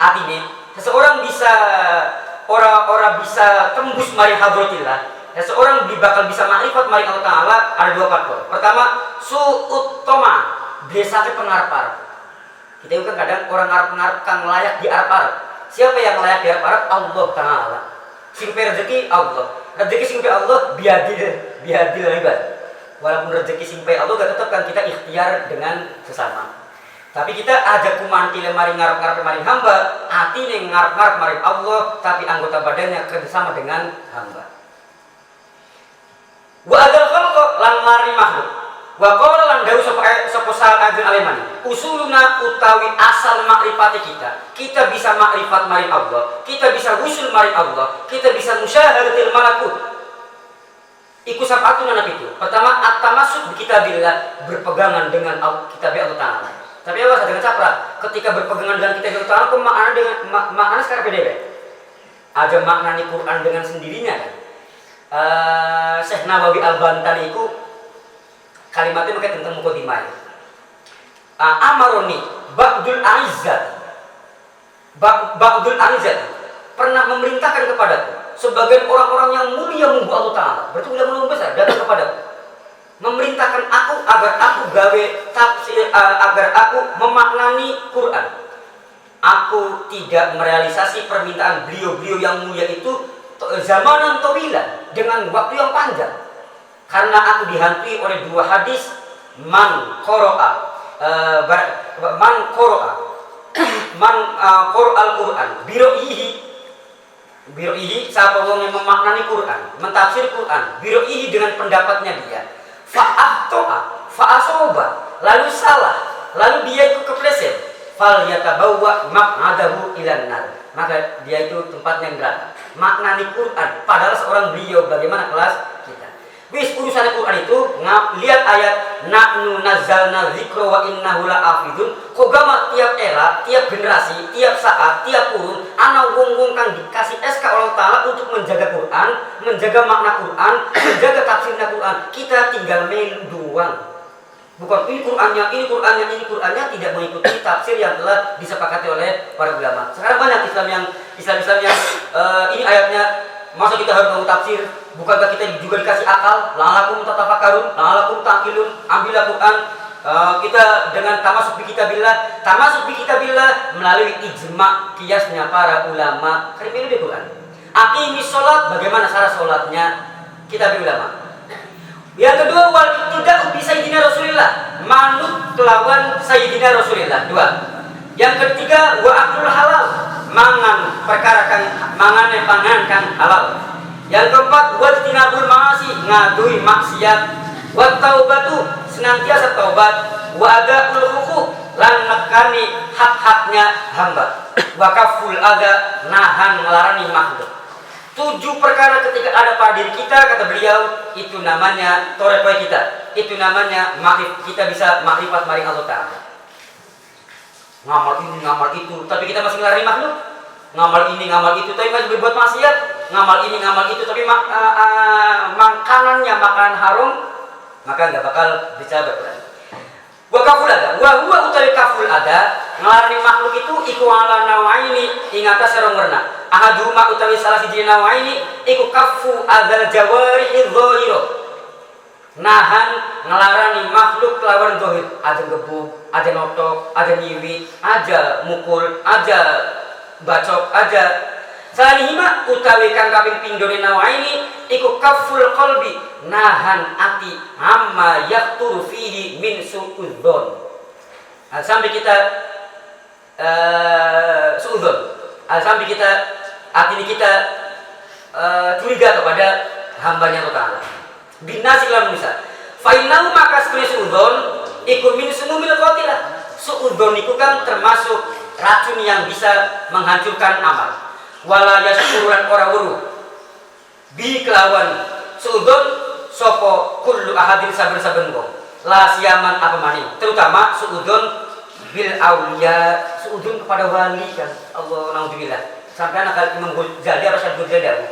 atine, seseorang bisa ora bisa tembus mari hadratillah. Seseorang bakal bisa makrifat mari Allah Ta'ala ada dua faktor. Pertama, su'ut toma, biasanya pengarap-arap. Kita juga kadang orang ngarep-ngarep kang layak di arep-arep. Siapa yang layak di arep-arep? Allah Ta'ala. Simpe rezeki Allah. Rezeki simpe Allah biadil ibad. Walaupun rezeki simpe Allah gak tetap kan kita ikhtiar dengan sesama. Tapi kita aja kumantile mari ngarep-ngarep mari hamba, hati ning ngarep-ngarep mari Allah, tapi anggota badannya kerjasama dengan hamba. Wa adzal khalqa lan mari makhluk. Wa qala lan dawu sapa sal ajeng alemani. Usuluna utawi asal makrifate kita bisa makrifat mari Allah, kita bisa usul mari Allah, kita bisa musyahadatil malakut. Iku sapatu anak itu. Pertama at-tamassuk bi kitabillah, berpegangan dengan kitab Allah Ta'ala. Tapi apa dengan capra? Ketika berpegangan dengan kitab Allah Ta'ala, kok maknanya sekarang beda. Ada makna di Quran dengan sendirinya kan. Syekh Nawawi Al-Bantani itu kalimatnya pakai tentang mukadimah. Amaroni Ba'dul Aizat pernah memerintahkan kepadaku sebagian orang-orang yang mulia munggu Allah Ta'ala, berarti ulama besar datang kepadaku memerintahkan aku agar aku gawe tafsir, agar aku memaknani Quran. Aku tidak merealisasi permintaan beliau-beliau yang mulia itu zamanan tawilan, dengan waktu yang panjang, karena aku dihantui oleh dua hadis man qara'a al-Quran biro'ihi siapa wong yang memaknani Quran, mentafsir Quran biro'ihi dengan pendapatnya dia, fa'asoba lalu salah, lalu dia itu kepleset, fal yatabawwa maq'adahu ilan nar. Maka dia itu tempatnya neraka. Makna di Quran, padahal seorang beliau bagaimana kelas kita. Wis urusan Quran itu lihat ayat nahnu nazzalna dzikra wa innahu lahafizun. Kogama tiap era, tiap generasi, tiap saat, tiap kurun ana wong-wong kang dikasih SK Allah Taala untuk menjaga Quran, menjaga makna Quran, menjaga tafsirnya Quran. Kita tinggal melu doang. Bukan ini Qurannya, ini Qurannya, ini Qurannya, tidak mengikuti tafsir yang telah disepakati oleh para ulama. Sekarang banyak Islam yang ini ayatnya, masa kita harus tahu tafsir? Bukankah kita juga dikasih akal? La'alakum tatafakkarun, la'alakum ta'qilun. Ambillah Quran. Kita dengan tamasuk bi kitabillah melalui ijma' kiasnya para ulama. Karena ini Quran. Aqimis sholat, bagaimana cara sholatnya? Kita bi ulama. Yang kedua, wal ittida'u bi sayyidina Rasulillah, manut kelawan sayyidina Rasulillah. Dua. Yang ketiga, wa aklul halal, mangan perkara kang mangane pangan kang halal. Yang keempat, wa tinabul ma'asi, ngadui maksiat. Wa taubatu, senantiasa taubat. Wa adaul huquq, lan nekani hak-haknya hamba. Wa kaful ada, nahan melarani makhluk. 7 perkara ketika ada pada diri kita, kata beliau, itu namanya torekoy kita, itu namanya kita bisa makrifat maring Allah Ta'ala. Ngamal ini, ngamal itu, tapi kita masih ngelari makhluk. Ngamal ini, ngamal itu, tapi masih berbuat maksiat. Ngamal ini, ngamal itu, tapi makanannya makanan haram, maka nggak bakal bisa berperan. Wa kaful ada, wa huwa utawi kaful ada, ngelarani makhluk itu iku ala nawaini ing atas sareng werna. Ahaduma utawi salah siji nawaini iku kafu adzal jawarihi dhahira. Nahan ngelarani makhluk kelawan zahir, ada gebuk, ada notok, ada nyiwit, ada mukul, ada bacok, ada salihima utawi kang kaping pindhone nawaini iku kaful qalbi, nahan ati amma yaqturu fihi min su'udzon. Sampai kita su'udzon, sampai kita hati ini kita curiga kepada hambanya Allah Ta'ala. Binasi lawan bisa. Fa'innahu maka sebenarnya su'udzon iku min sumumil qatilah. Su'udzon itu kan termasuk racun yang bisa menghancurkan amal. Wala yaskuran ora wuru bi kelawan su'udzon sapa kullu ahadin saben-saben wong. La siaman apa maning, terutama su'udzon bil auliya, su'udzon kepada wali kan. Allah naudzubillah. Sampai anak Imam Ghazali apa Syekh Ghazali,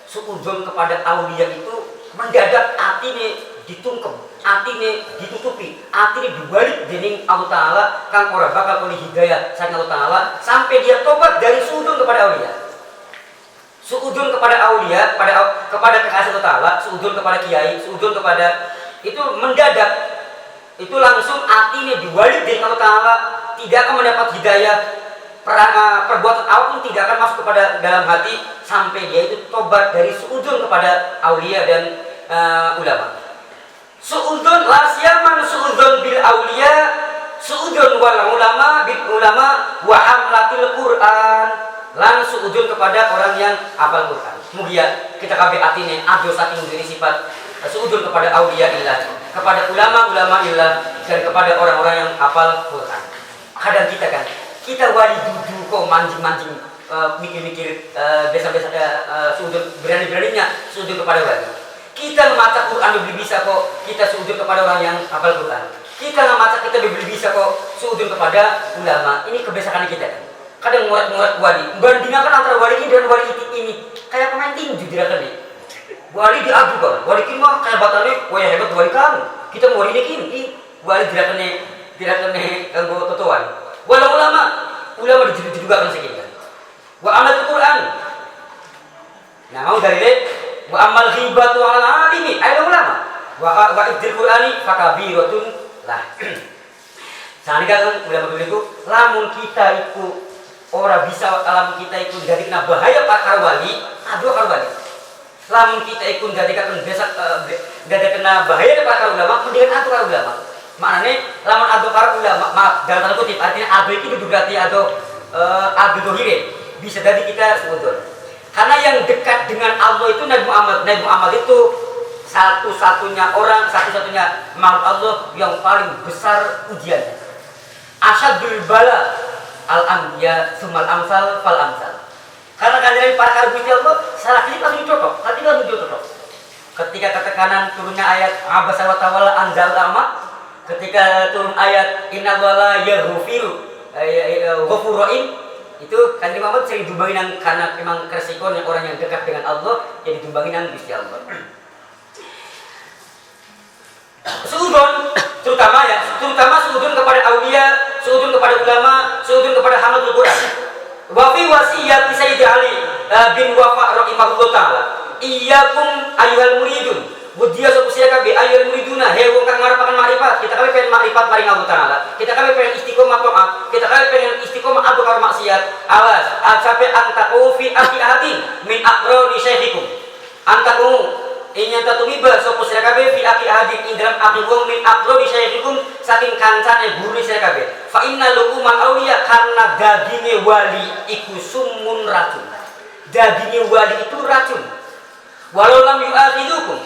su'udzon kepada auliya itu mendadak atine ditungkem, atine ditutupi, atine dibalik dening Allah Ta'ala kang ora bakal oleh hidayah saking Allah Ta'ala sampai dia tobat dari su'udzon kepada auliya. Su'udzon kepada auliya, kepada kekasih Allah Ta'ala, su'udzon kepada kiai, su'udzon kepada itu mendadak, itu langsung atine dibalik dening Allah Ta'ala, tidak akan mendapat hidayah. Perbuatan apapun tidak akan masuk kepada dalam hati sampai dia itu tobat dari su'udzon kepada aulia dan ulama. Su'udzon la siyaman su'udzon bil aulia, su'udzon wal ulama bil ulama wa hamlatil Quran, lan su'udzon kepada orang yang hafal Quran. Mugia kita kabeh atine ado saking diri sifat su'udzon kepada aulia illah, kepada ulama illah, dan kepada orang-orang yang hafal Quran. Kadang kita kan kita wali duduk kok mancing-mancing mikir-mikir biasa-biasa sujud berani-beraninya sujud kepada wali. Kita membaca Quran lebih bisa kok kita sujud kepada orang yang hafal Quran. Kita membaca kita lebih bisa kok sujud kepada ulama. Ini kebiasaan kita kan. Kadang murid-murid wali bandingkan antara wali ini dan wali ini kayak pemain tinju tidak nih. Wali diadu kan. Wali ini mah kayak batane wah hebat wali kamu. Kita mau wali ini wali tidak kena ganggu totoan. Walau ulama dijudu juga kan sekian. Wa amal Quran. Nah mau dari wa amal ghibatu ala alimi ayo ulama. Wa idzil Qurani fakabiratun lah. Sani kan ulama dulu itu lamun kita iku ora bisa alam kita iku jadi kena bahaya pakar wali, aduh pakar wali. Lamun kita iku jadi kena bahaya pakar ulama, mendingan atuh pakar ulama. Maknanya lamun adu para ulama, maaf dalam tanda kutip artinya adu itu berarti adu dohire bisa jadi kita suudzon. Karena yang dekat dengan Allah itu Nabi Muhammad. Nabi Muhammad itu satu-satunya makhluk Allah yang paling besar ujiannya. Asyadul bala al-anbiya sumal amsal fal amsal. Karena kanjeng para karbit Allah salah klik langsung cocok, ketika ketekanan turunnya ayat abasa wa tawalla anzal lama, ketika turun ayat inna wala yaghfiru ghafurrahim, itu kanjeng Muhammad sering dumbanginan karena memang keresikonya orang yang dekat dengan Allah jadi dumbanginan Gusti Allah. Suudon terutama suudon kepada aulia, suudon kepada ulama, suudon kepada hamatul Quran. Wa fi wasiyati Sayyidi Ali bin Wafa rahimahullah taala, iyyakum ayyuhal muridun, budia sapa sira kabeh ayyuhal muriduna, he wong kang ngarepaken makrifat, kita kabeh pengen makrifat maring Allah taala, kita kabeh pengen istiqomah taat, kita kabeh pengen istiqomah adu karo maksiat. Awas sampai antaku fi ahadin min aqrani syaikhikum, antaku inya tatumiba sapa sira kabeh fi ahadin ing dalam ati wong min aqrani syaikhikum, saking kancane guru sira kabeh. Fa inna lukuman auliya, karena daginge wali iku sumun racun. Daginge wali itu racun. Walau lam yu'akhidukum,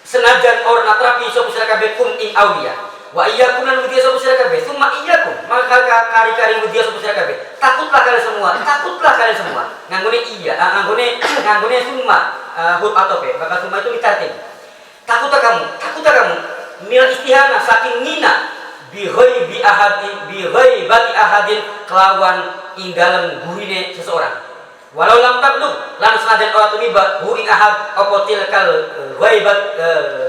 senajan orang natrapi sapa sira kabeh kum ing auliya. Wa iyyakum lan wudiya sapa sira kabeh, summa iyyakum, maka kari-kari wudiya sapa sira kabeh. Takutlah kalian semua. Nganggone iya, nganggone summa huruf atope, maka summa itu ditartib. Takutlah kamu mil istihana saking ngina bi ghaibati ahadin kelawan ing dalem gurine seseorang. Walau lam tablu lan senajan ora tumiba hu ing ahad apa tilkal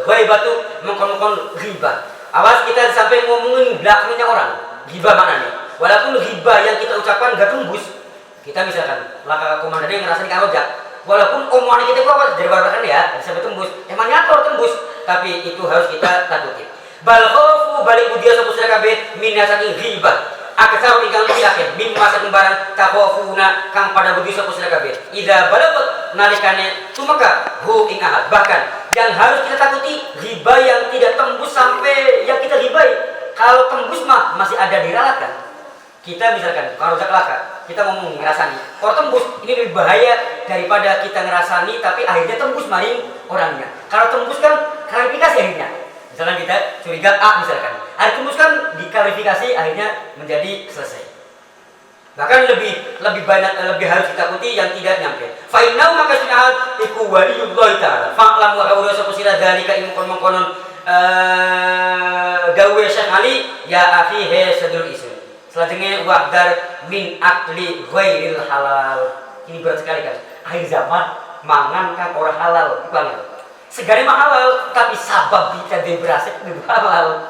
ghaibatu mengkon ghibah. Awas kita sampai ngomongin belakangnya orang. Ghibah manane? Walaupun ghibah yang kita ucapkan enggak tembus. Kita misalkan laka komandan yang ngerasa dikarojak, walaupun omongan kita kok dari barakan ya sampai tembus. Emangnya apa tembus? Tapi itu harus kita takuti. Bal khaufu balik udia sapa sira kabeh min saking ghibah. Aksaru ingkang luwih akeh mimma saking barang takhafuna kang pada budi sapa sira kabeh. Idza balagat nalikane tumeka hu ing ahad. Bahkan yang harus kita takuti ghibah yang tidak tembus sampai yang kita ghibai. Kalau tembus mah masih ada diralatkan. Kita misalkan kalau laka, kita ngomong ngerasani. Kalau tembus ini lebih bahaya daripada kita ngerasani tapi akhirnya tembus maring orangnya. Kalau tembus kan klarifikasi akhirnya. Misalkan kita curiga A misalkan, ada tembus kan diklarifikasi akhirnya menjadi selesai. Bahkan lebih banyak lebih harus ditakuti yang tidak nyampe. Fa innahu maka sunah iku waliyullah taala. Fa'lam wa qawla sapa sira dzalika ing konon dawe Syekh Ali ya akhi he sadul isun. Selanjutnya wahdar min akli ghairil halal. Ini berat sekali kan. Akhir zaman mangan kan orang halal bukan. Segala mah halal, tapi sabab kita berasal itu halal.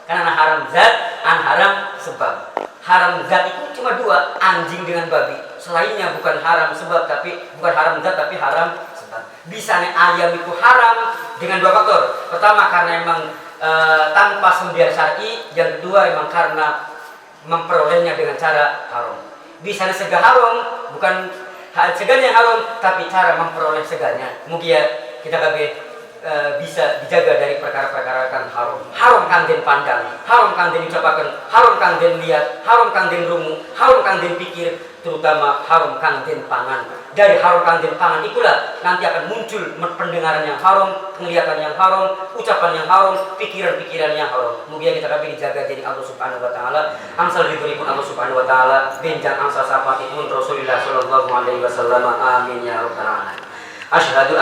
Karena haram zat, haram sebab. Haram zat itu cuma dua, anjing dengan babi. Selainnya bukan haram sebab, tapi bukan haram zat, tapi haram sebab. Bisanya ayam itu haram dengan dua faktor. Pertama karena memang tanpa sembilan syar'i, yang kedua memang karena memperolehnya dengan cara haram. Bisanya sega haram, bukan seganya yang haram, tapi cara memperoleh seganya. Mungkin kita kabeh bisa dijaga dari perkara-perkara kan haram. Haram kang den pandang, haram kang den ucapaken, haram kang den lihat, haram kang den rungu, haram kang den pikir, terutama haram kang den pangan. Dari haram kang den pangan itulah nanti akan muncul pendengaran yang haram, penglihatan yang haram, ucapan yang haram, pikiran-pikiran yang haram. Mungkin kita kabeh dijaga jadi Allah Subhanahu wa taala. Amsal diberikan Allah Subhanahu wa taala, benjang amsal sapatipun Rasulullah sallallahu alaihi wasallam. Amin ya rabbal alamin. Asyhadu